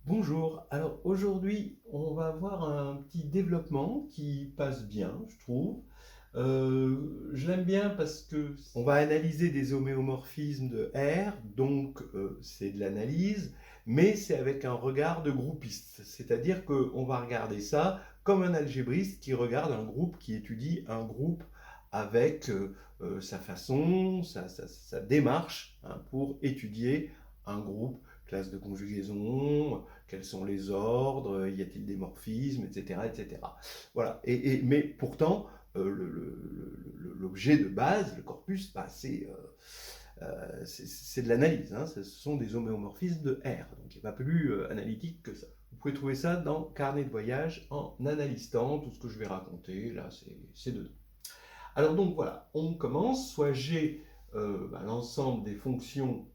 Bonjour, alors aujourd'hui on va avoir un petit développement qui passe bien, je trouve. Je l'aime bien parce que on va analyser des homéomorphismes de R, donc c'est de l'analyse, mais c'est avec un regard de groupiste. C'est-à-dire qu'on va regarder ça comme un algébriste qui regarde un groupe, qui étudie un groupe avec sa façon, sa démarche pour étudier un groupe, classe de conjugaison, quels sont les ordres, y a-t-il des morphismes, etc. etc. Voilà. Mais pourtant, l'objet de base, le corpus, bah, c'est de l'analyse. Hein. Ce sont des homéomorphismes de R. Donc il n'est pas plus analytique que ça. Vous pouvez trouver ça dans Carnet de voyage en analysant. Tout ce que je vais raconter, là, c'est dedans. Alors donc voilà, on commence. Soit j'ai l'ensemble des fonctions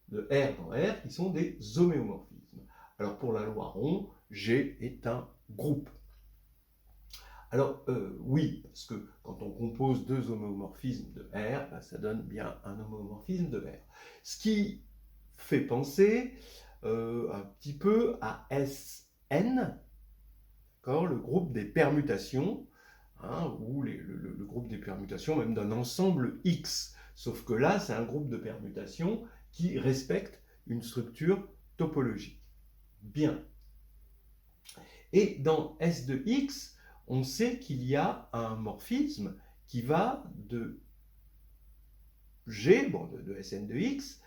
de R dans R qui sont des homéomorphismes. Alors pour la loi rond, G est un groupe. Alors oui, parce que quand on compose deux homéomorphismes de R, ça donne bien un homéomorphisme de R. Ce qui fait penser un petit peu à Sn, le groupe des permutations, ou le groupe des permutations même d'un ensemble X. Sauf que là, c'est un groupe de permutations qui respecte une structure topologique. Bien. Et dans S de X, on sait qu'il y a un morphisme qui va de G, de Sn de X,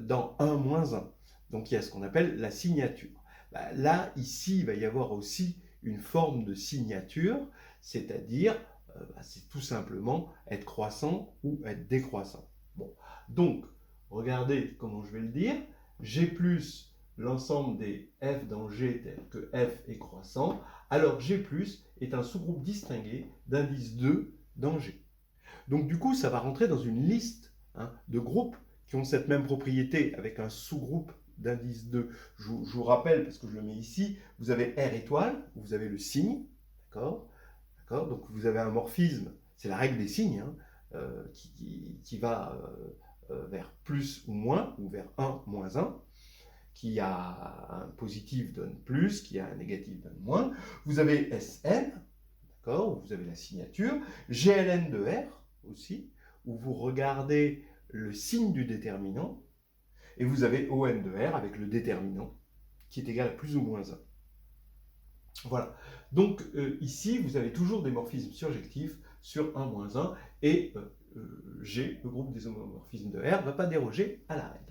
dans 1 moins 1. Donc il y a ce qu'on appelle la signature. Là, ici, il va y avoir aussi une forme de signature, c'est-à-dire, c'est tout simplement être croissant ou être décroissant. Bon. Donc, regardez comment je vais le dire. G plus l'ensemble des f dans G tel que f est croissant, alors G plus est un sous-groupe distingué d'indice 2 dans G. Donc du coup, ça va rentrer dans une liste de groupes qui ont cette même propriété avec un sous-groupe d'indice 2. Je vous rappelle, parce que je le mets ici, vous avez R étoile, vous avez le signe, d'accord. Donc vous avez un morphisme, c'est la règle des signes, qui va vers plus ou moins, ou vers 1, moins 1, qui a un positif donne plus, qui a un négatif donne moins. Vous avez Sn, d'accord, vous avez la signature, GLN de R aussi, où vous regardez le signe du déterminant, et vous avez ON de R avec le déterminant, qui est égal à plus ou moins 1. Voilà. Donc ici, vous avez toujours des morphismes surjectifs sur 1 moins 1, et G, le groupe des homomorphismes de R, ne va pas déroger à la règle.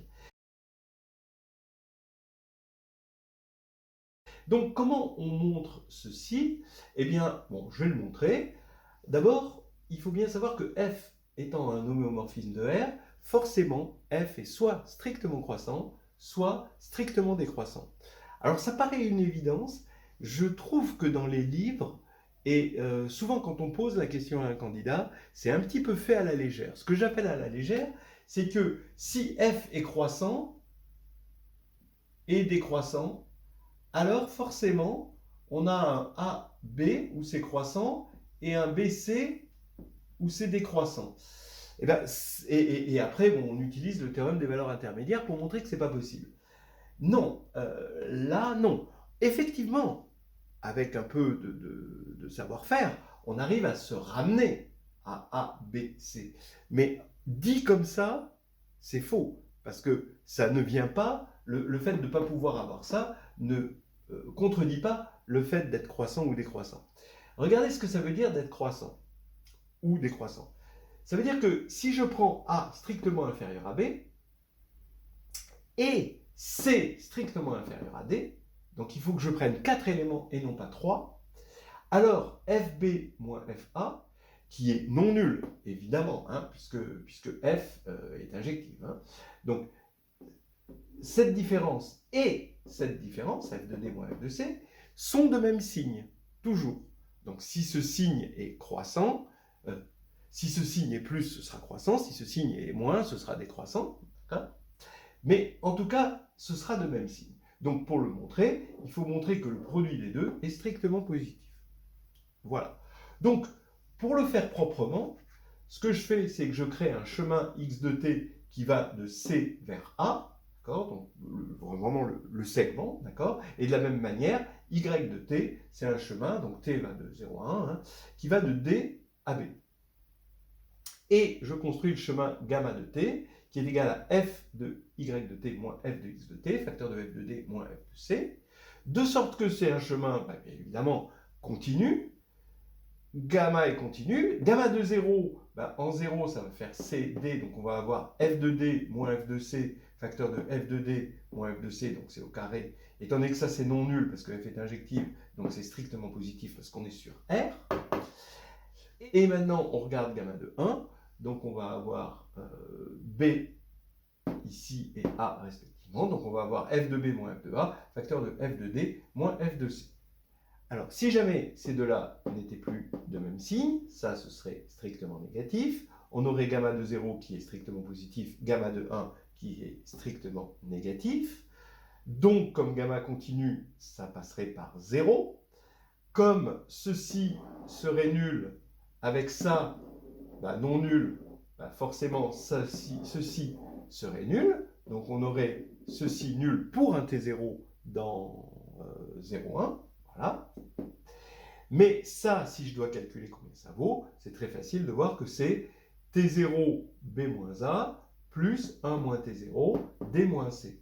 Donc comment on montre ceci? Eh bien, bon, je vais le montrer. D'abord, il faut bien savoir que f étant un homéomorphisme de R, forcément, f est soit strictement croissant, soit strictement décroissant. Alors ça paraît une évidence, je trouve que dans les livres, et souvent quand on pose la question à un candidat, c'est un petit peu fait à la légère. Ce que j'appelle à la légère, c'est que si f est croissant et décroissant, alors forcément, on a un AB où c'est croissant et un BC où c'est décroissant. Et après, on utilise le théorème des valeurs intermédiaires pour montrer que ce n'est pas possible. Non, là, non. Effectivement, avec un peu de savoir-faire, on arrive à se ramener à A, B, C. Mais dit comme ça, c'est faux. Parce que ça ne vient pas, le fait de ne pas pouvoir avoir ça ne contredit pas le fait d'être croissant ou décroissant. Regardez ce que ça veut dire d'être croissant ou décroissant. Ça veut dire que si je prends A strictement inférieur à B et C strictement inférieur à D, donc il faut que je prenne 4 éléments et non pas 3, alors FB moins FA, qui est non nul, évidemment, puisque F est injective. Donc, cette différence et cette différence, F de D moins F de C, sont de même signe, toujours. Donc, si ce signe est croissant, si ce signe est plus, ce sera croissant, si ce signe est moins, ce sera décroissant. Mais en tout cas, ce sera de même signe. Donc, pour le montrer, il faut montrer que le produit des deux est strictement positif. Voilà. Donc, pour le faire proprement, ce que je fais, c'est que je crée un chemin x de t qui va de C vers A, d'accord? Donc vraiment le segment, d'accord? Et de la même manière, y de t, c'est un chemin, donc t va de 0 à 1, hein, qui va de d à b. Et je construis le chemin gamma de t, qui est égal à f de y de t moins f de x de t, facteur de f de d moins f de c, de sorte que c'est un chemin, bah, bien évidemment, continu. Gamma est continu. Gamma de 0, bah, en 0, ça va faire cd, donc on va avoir f de d moins f de c, facteur de f de d moins f de c, donc c'est au carré. Étant donné que ça c'est non nul, parce que f est injective, donc c'est strictement positif, parce qu'on est sur R. Et maintenant, on regarde gamma de 1, donc on va avoir b ici et a respectivement, donc on va avoir f de b moins f de a, facteur de f de d moins f de c. Alors, si jamais ces deux-là n'étaient plus de même signe, ça, ce serait strictement négatif. On aurait gamma de 0 qui est strictement positif, gamma de 1 qui est strictement négatif. Donc, comme gamma continue, ça passerait par 0. Comme ceci serait nul avec ça, bah, non nul, bah, forcément, ceci serait nul. Donc, on aurait ceci nul pour un t0 dans 0,1. Voilà. Mais ça, si je dois calculer combien ça vaut, c'est très facile de voir que c'est T0 B-A plus 1 moins T0 D moins C.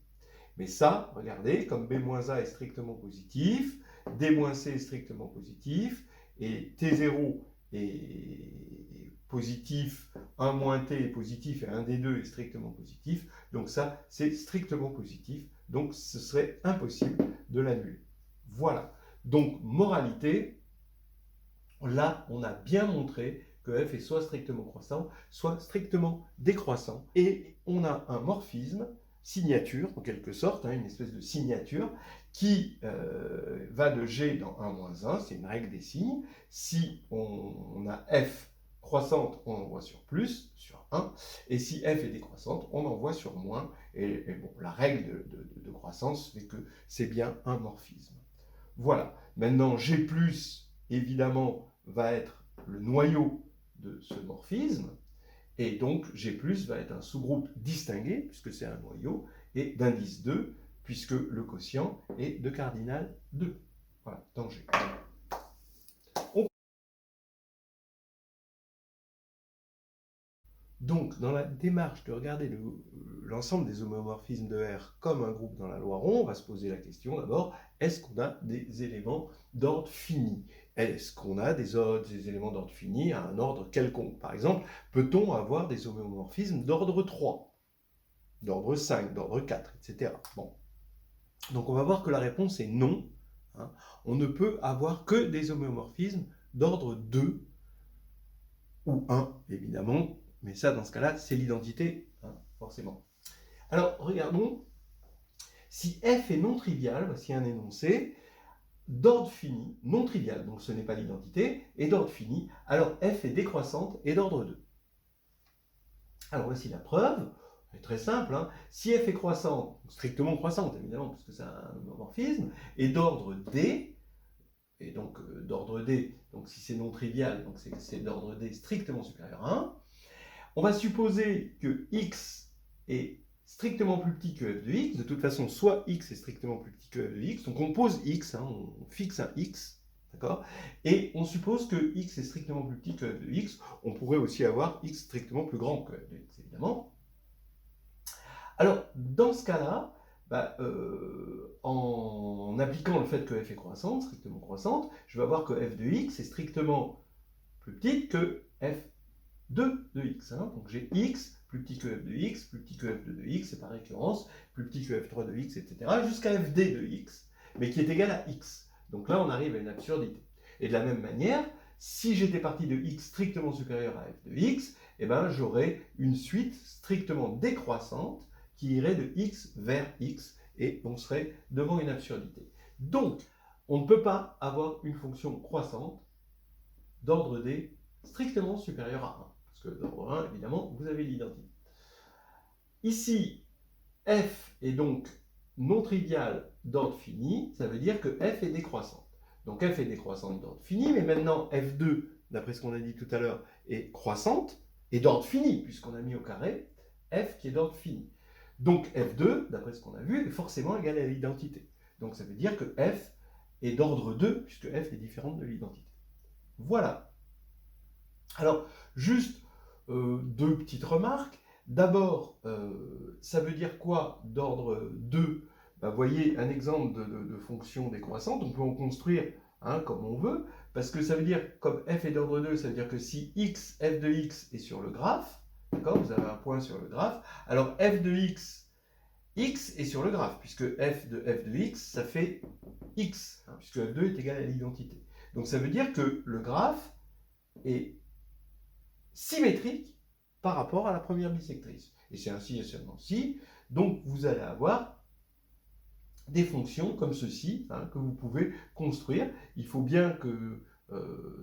Mais ça, regardez, comme B-A est strictement positif, D moins C est strictement positif, et T0 est positif, 1 moins T est positif, et 1 des deux est strictement positif, donc ça, c'est strictement positif, donc ce serait impossible de l'annuler. Voilà. Donc, moralité, là, on a bien montré que f est soit strictement croissant, soit strictement décroissant. Et on a un morphisme, signature en quelque sorte, hein, une espèce de signature, qui va de g dans 1-1, c'est une règle des signes. Si on a f croissante, on envoie sur plus, sur 1, et si f est décroissante, on envoie sur moins. Et bon, la règle de croissance fait que c'est bien un morphisme. Voilà. Maintenant, G+, évidemment, va être le noyau de ce morphisme, et donc G+, va être un sous-groupe distingué, puisque c'est un noyau, et d'indice 2, puisque le quotient est de cardinal 2. Voilà, dans G. Donc, dans la démarche de regarder l'ensemble des homomorphismes de R comme un groupe dans la loi rond, on va se poser la question d'abord, est-ce qu'on a des éléments d'ordre fini? Est-ce qu'on a des éléments d'ordre fini à un ordre quelconque? Par exemple, peut-on avoir des homomorphismes d'ordre 3, d'ordre 5, d'ordre 4, etc. Bon. Donc on va voir que la réponse est non. Hein. On ne peut avoir que des homomorphismes d'ordre 2 ou 1, évidemment. Mais ça, dans ce cas-là, c'est l'identité, hein, forcément. Alors, regardons. Si f est non trivial, voici un énoncé, d'ordre fini, non trivial, donc ce n'est pas l'identité, et d'ordre fini, alors f est décroissante et d'ordre 2. Alors voici la preuve, c'est très simple, hein. Si f est croissante, strictement croissante évidemment, puisque c'est un homomorphisme, et d'ordre d, et donc d'ordre d, donc si c'est non trivial, donc c'est d'ordre d strictement supérieur à 1, on va supposer que x est strictement plus petit que f de x. De toute façon, soit x est strictement plus petit que f de x. Donc on pose x, hein, on fixe un x, d'accord? Et on suppose que x est strictement plus petit que f de x. On pourrait aussi avoir x strictement plus grand que f de x, évidemment. Alors, dans ce cas-là, bah, en appliquant le fait que f est croissante, strictement croissante, je vais avoir que f de x est strictement plus petite que f 2 de x. Hein. Donc j'ai x plus petit que f de x, plus petit que f de x, c'est par récurrence, plus petit que f3 de x, etc. jusqu'à fd de x, mais qui est égal à x. Donc là, on arrive à une absurdité. Et de la même manière, si j'étais parti de x strictement supérieur à f de x, eh ben, j'aurais une suite strictement décroissante qui irait de x vers x, et on serait devant une absurdité. Donc, on ne peut pas avoir une fonction croissante d'ordre d strictement supérieur à 1. Parce que d'ordre 1, évidemment, vous avez l'identité. Ici, f est donc non trivial d'ordre fini, ça veut dire que f est décroissante. Donc f est décroissante d'ordre fini, mais maintenant f2, d'après ce qu'on a dit tout à l'heure, est croissante et d'ordre fini, puisqu'on a mis au carré f qui est d'ordre fini. Donc f2, d'après ce qu'on a vu, est forcément égal à l'identité. Donc ça veut dire que f est d'ordre 2, puisque f est différente de l'identité. Voilà. Alors, juste deux petites remarques. D'abord, ça veut dire quoi d'ordre 2? Vous voyez un exemple de fonction décroissante, on peut en construire comme on veut, parce que ça veut dire, comme f est d'ordre 2, ça veut dire que si f de x est sur le graphe, d'accord, vous avez un point sur le graphe, alors f de x est sur le graphe, puisque f de x, ça fait x, puisque f2 est égal à l'identité. Donc ça veut dire que le graphe est symétrique par rapport à la première bisectrice. Et c'est ainsi et seulement si. Donc vous allez avoir des fonctions comme ceci, que vous pouvez construire. Il faut bien que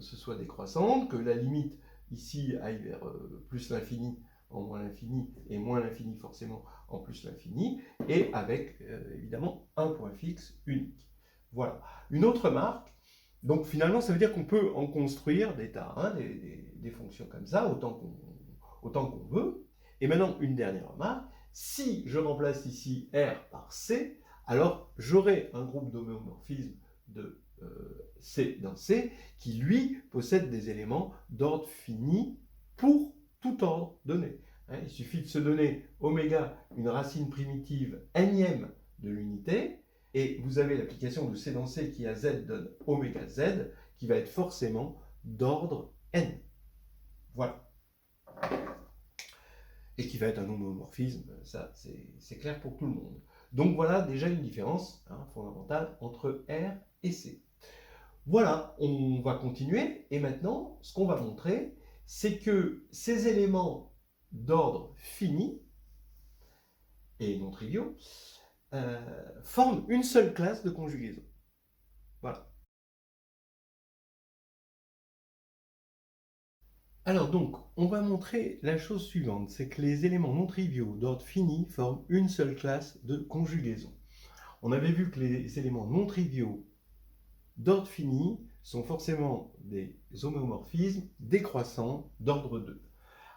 ce soit décroissante, que la limite ici aille vers plus l'infini en moins l'infini, et moins l'infini forcément en plus l'infini, et avec évidemment un point fixe unique. Voilà. Une autre marque, donc finalement ça veut dire qu'on peut en construire des tas, des fonctions comme ça, autant qu'on veut. Et maintenant une dernière remarque, si je remplace ici R par C, alors j'aurai un groupe d'homéomorphismes de C dans C qui, lui, possède des éléments d'ordre fini pour tout ordre donné. Il suffit de se donner oméga, une racine primitive énième de l'unité, et vous avez l'application de C dans C qui à Z donne oméga Z, qui va être forcément d'ordre N. Voilà. Et qui va être un homéomorphisme, ça c'est clair pour tout le monde. Donc voilà déjà une différence fondamentale entre R et C. Voilà, on va continuer, et maintenant, ce qu'on va montrer, c'est que ces éléments d'ordre fini, et non triviaux, forment une seule classe de conjugaison. Voilà. Alors donc, on va montrer la chose suivante, c'est que les éléments non triviaux d'ordre fini forment une seule classe de conjugaison. On avait vu que les éléments non triviaux d'ordre fini sont forcément des homéomorphismes décroissants d'ordre 2.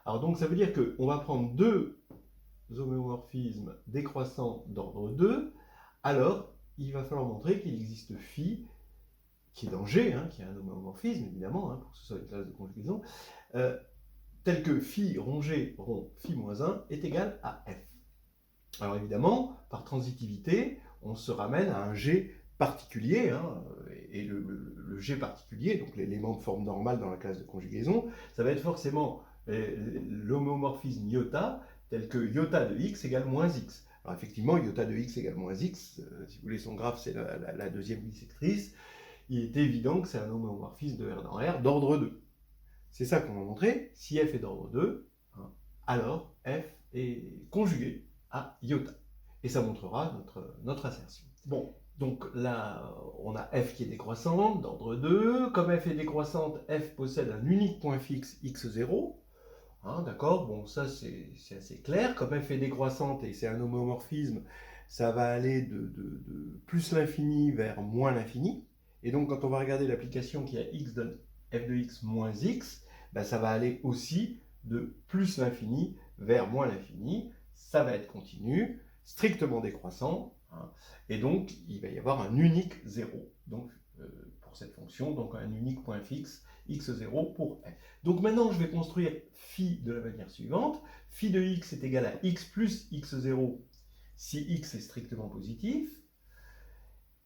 Alors donc ça veut dire qu'on va prendre deux homéomorphismes décroissants d'ordre 2, alors il va falloir montrer qu'il existe phi, qui est dans G, qui est un homéomorphisme évidemment, pour que ce soit une classe de conjugaison, tel que phi rond G rond phi moins 1 est égal à f. Alors évidemment, par transitivité, on se ramène à un G particulier, et le G particulier, donc l'élément de forme normale dans la classe de conjugaison, ça va être forcément l'homéomorphisme iota, tel que iota de x égale moins x. Alors effectivement, iota de x égale moins x, si vous voulez, son graphe c'est la deuxième bisectrice, il est évident que c'est un homéomorphisme de R dans R d'ordre 2. C'est ça qu'on va montrer. Si f est d'ordre 2, alors f est conjugué à iota. Et ça montrera notre assertion. Bon, donc là, on a f qui est décroissante, d'ordre 2. Comme f est décroissante, f possède un unique point fixe x0. D'accord, bon, ça c'est assez clair. Comme f est décroissante et c'est un homéomorphisme, ça va aller de plus l'infini vers moins l'infini. Et donc, quand on va regarder l'application qui a x donne f de x moins x, ça va aller aussi de plus l'infini vers moins l'infini. Ça va être continu, strictement décroissant, et donc il va y avoir un unique 0 donc, pour cette fonction, donc un unique point fixe x0 pour f. Donc maintenant je vais construire phi de la manière suivante. Phi de x est égal à x plus x0 si x est strictement positif.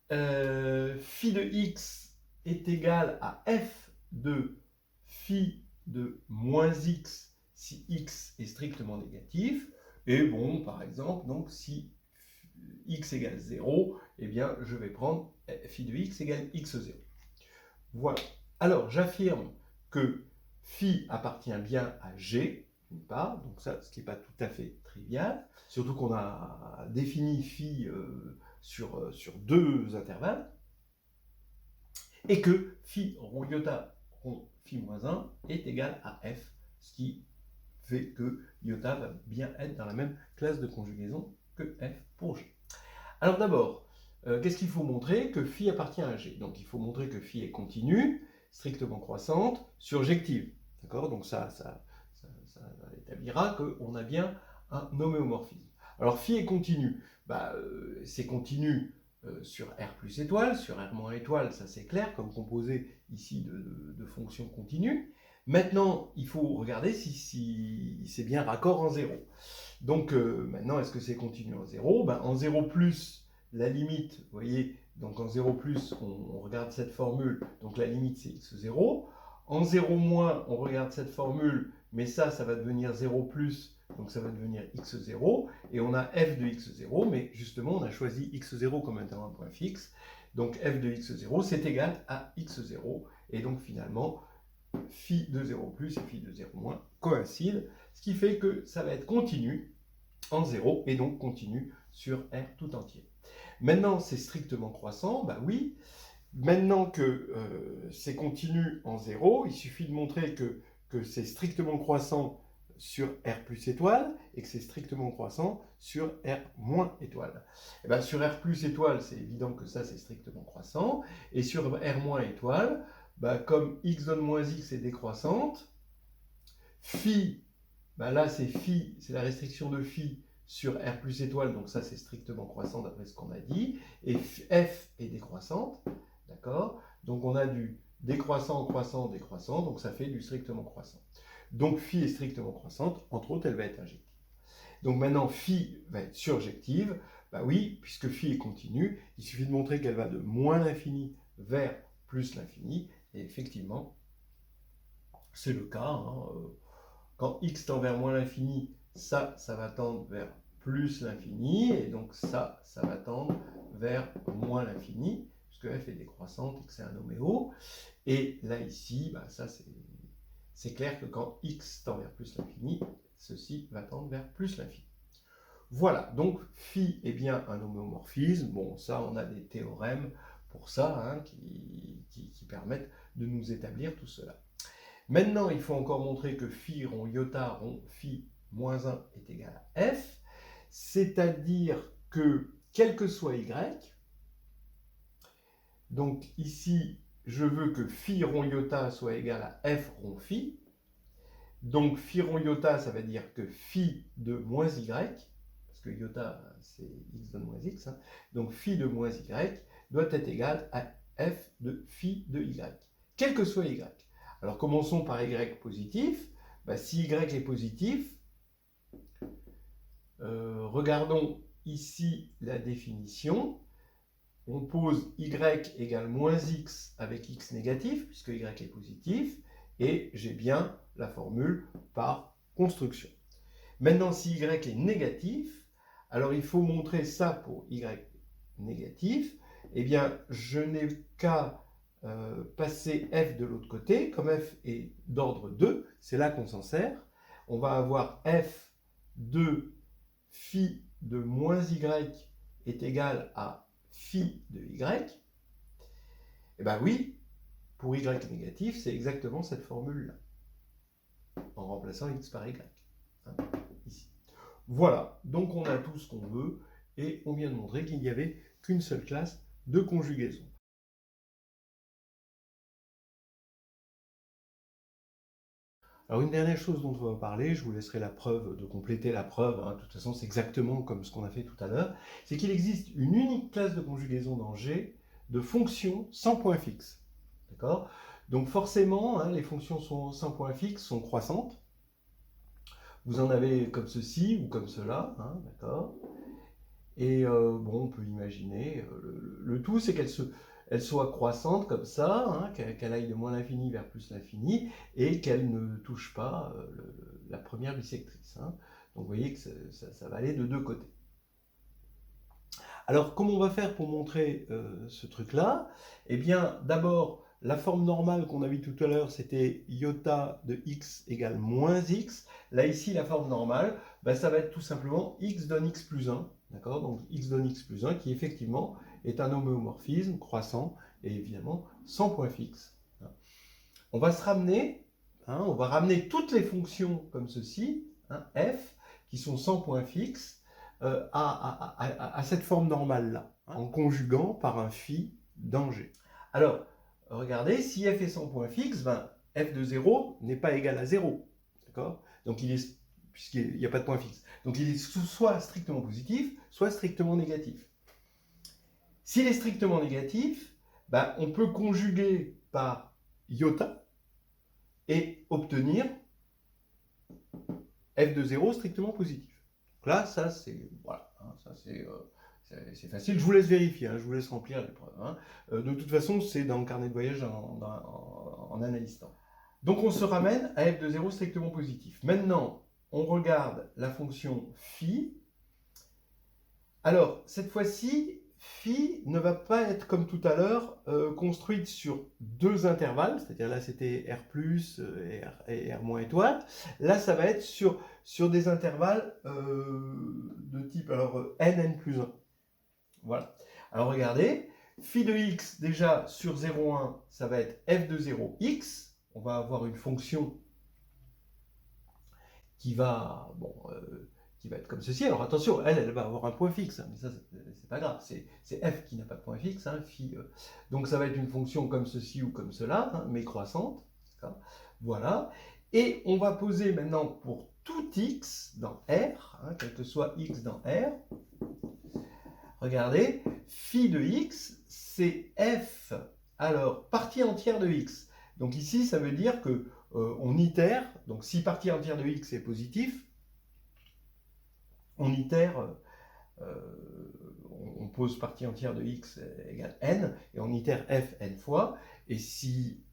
Phi de x est égal à f de phi de moins x si x est strictement négatif. Et bon, par exemple, donc si x égale 0, eh bien, je vais prendre phi de x égale x0. Voilà. Alors, j'affirme que phi appartient bien à G, d'une part, donc ça, ce qui n'est pas tout à fait trivial, surtout qu'on a défini phi sur deux intervalles, et que phi rond iota rond phi moins 1 est égal à f, ce qui fait que iota va bien être dans la même classe de conjugaison que f pour G. Alors d'abord, qu'est-ce qu'il faut montrer? Que phi appartient à G. Donc il faut montrer que phi est continue, strictement croissante, surjective. D'accord? Donc ça établira qu'on a bien un homéomorphisme. Alors phi est continu. C'est continu sur R plus étoile, sur R moins étoile, ça c'est clair, comme composé ici de fonctions continues. Maintenant, il faut regarder si c'est bien raccord en 0. Donc maintenant, est-ce que c'est continu en 0? En 0 plus, la limite, vous voyez, donc en 0 plus, on regarde cette formule, donc la limite c'est x0. En 0 moins, on regarde cette formule, mais ça va devenir 0 plus, donc ça va devenir x0, et on a f de x0, mais justement on a choisi x0 comme étant un point fixe, donc f de x0 c'est égal à x0, et donc finalement phi de 0 plus et phi de 0 moins coïncident, ce qui fait que ça va être continu en 0, et donc continu sur R tout entier. Maintenant c'est strictement croissant, oui. Maintenant que c'est continu en 0, il suffit de montrer que c'est strictement croissant sur R plus étoile et que c'est strictement croissant sur R moins étoile. Et sur R plus étoile, c'est évident que ça c'est strictement croissant. Et sur R moins étoile, comme x donne moins x est décroissante, phi, là c'est phi, c'est la restriction de phi sur R plus étoile, donc ça c'est strictement croissant d'après ce qu'on a dit, et f est décroissante. D'accord? Donc on a du décroissant, croissant, décroissant, donc ça fait du strictement croissant. Donc phi est strictement croissante, entre autres elle va être injective. Donc maintenant phi va être surjective, oui, puisque phi est continue, il suffit de montrer qu'elle va de moins l'infini vers plus l'infini, et effectivement, c'est le cas. Quand x tend vers moins l'infini, ça va tendre vers plus l'infini, et donc ça va tendre vers moins l'infini, puisque f est décroissante et que c'est un homéo. Et là, ici, ça c'est clair que quand x tend vers plus l'infini, ceci va tendre vers plus l'infini. Voilà, donc phi est bien un homéomorphisme. Bon, ça, on a des théorèmes pour ça, qui permettent de nous établir tout cela. Maintenant, il faut encore montrer que phi rond iota rond phi moins 1 est égal à f, c'est-à-dire que, quel que soit y, donc ici, je veux que phi rond iota soit égal à f rond phi, donc phi rond iota, ça veut dire que phi de moins y, parce que iota, c'est x donne moins x, donc phi de moins y doit être égal à f de phi de y, quel que soit y. Alors commençons par y positif. Si y est positif, regardons ici la définition. On pose y égale moins x avec x négatif, puisque y est positif, et j'ai bien la formule par construction. Maintenant, si y est négatif, alors il faut montrer ça pour y négatif. Eh bien, je n'ai qu'à passer f de l'autre côté, comme f est d'ordre 2, c'est là qu'on s'en sert, on va avoir f de phi de moins y est égal à phi de y. Et oui, pour y négatif, c'est exactement cette formule-là, en remplaçant x par y, ici. Voilà, donc on a tout ce qu'on veut, et on vient de montrer qu'il n'y avait qu'une seule classe de conjugaison. Alors une dernière chose dont on va parler, je vous laisserai la preuve, de compléter la preuve, de toute façon c'est exactement comme ce qu'on a fait tout à l'heure, c'est qu'il existe une unique classe de conjugaison dans G de fonctions sans point fixe. D'accord? Donc forcément, les fonctions sans point fixe sont croissantes. Vous en avez comme ceci ou comme cela, d'accord? Et on peut imaginer, le tout c'est qu'elle soit croissante comme ça, qu'elle aille de moins l'infini vers plus l'infini, et qu'elle ne touche pas la première bisectrice. Donc vous voyez que ça va aller de deux côtés. Alors comment on va faire pour montrer ce truc-là? Eh bien d'abord, la forme normale qu'on a vue tout à l'heure, c'était iota de x égale moins x. Là ici, la forme normale, ça va être tout simplement x donne x plus 1. D'accord? Donc x donne x plus 1, qui effectivement est un homéomorphisme croissant, et évidemment sans point fixe. On va se ramener, on va ramener toutes les fonctions comme ceci, f, qui sont sans point fixe, à cette forme normale-là, en conjuguant par un phi dans G. Alors, regardez, si f est sans point fixe, f de 0 n'est pas égal à 0. D'accord? Donc il est puisqu'il n'y a pas de point fixe. Donc il est soit strictement positif, soit strictement négatif. S'il est strictement négatif, ben, on peut conjuguer par iota et obtenir f de 0 strictement positif. Donc là, ça c'est voilà, hein, ça c'est facile. Je vous laisse vérifier, hein, je vous laisse remplir l'épreuve. Hein. De toute façon, c'est dans le carnet de voyage en analyse temps. Donc on se ramène à f de 0 strictement positif. Maintenant, on regarde la fonction phi. Alors, cette fois-ci, phi ne va pas être comme tout à l'heure construite sur deux intervalles, c'est-à-dire là c'était R+, et R- étoile. Là, ça va être sur des intervalles de type n plus 1. Voilà. Alors regardez, phi de x, déjà sur 0,1, ça va être f de 0, x. On va avoir une fonction qui va, qui va être comme ceci. Alors attention, elle va avoir un point fixe, hein, mais ça, c'est pas grave. C'est f qui n'a pas de point fixe, hein, phi. Donc ça va être une fonction comme ceci ou comme cela, hein, mais croissante. Voilà. Et on va poser maintenant pour tout x dans R, hein, quel que soit x dans R. Regardez, phi de x, c'est f, alors, partie entière de x. Donc ici, ça veut dire que on itère, donc si partie entière de x est positif, on itère, on pose partie entière de x égale n, et on itère f n fois, et si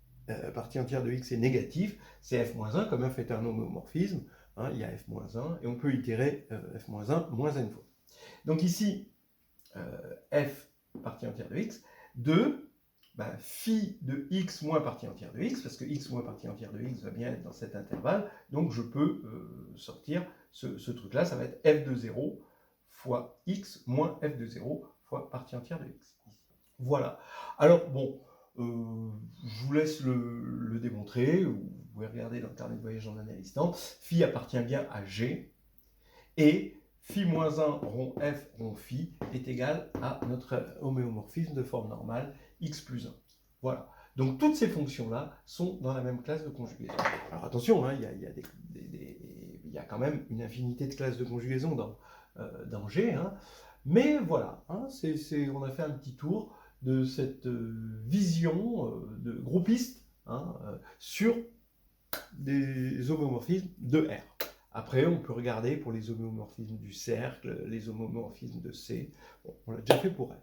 partie entière de x est négatif, c'est f-1, comme f est un homéomorphisme, hein, il y a f-1, et on peut itérer f-1 moins n fois. Donc ici, f partie entière de x, 2, phi de x moins partie entière de x, parce que x moins partie entière de x va bien être dans cet intervalle, donc je peux sortir ce truc-là, ça va être f de 0 fois x moins f de 0 fois partie entière de x. Voilà. Alors, bon, je vous laisse le démontrer, vous pouvez regarder dans le carnet de voyage en analyse temps. Phi appartient bien à G, et phi moins 1 rond f rond phi est égal à notre homéomorphisme de forme normale x plus 1. Voilà. Donc toutes ces fonctions-là sont dans la même classe de conjugaison. Alors attention, hein, il y a quand même une infinité de classes de conjugaison dans G, hein, mais voilà, hein, on a fait un petit tour de cette vision de groupiste, hein, sur des homéomorphismes de R. Après, on peut regarder pour les homéomorphismes du cercle, les homéomorphismes de C. Bon, on l'a déjà fait pour R.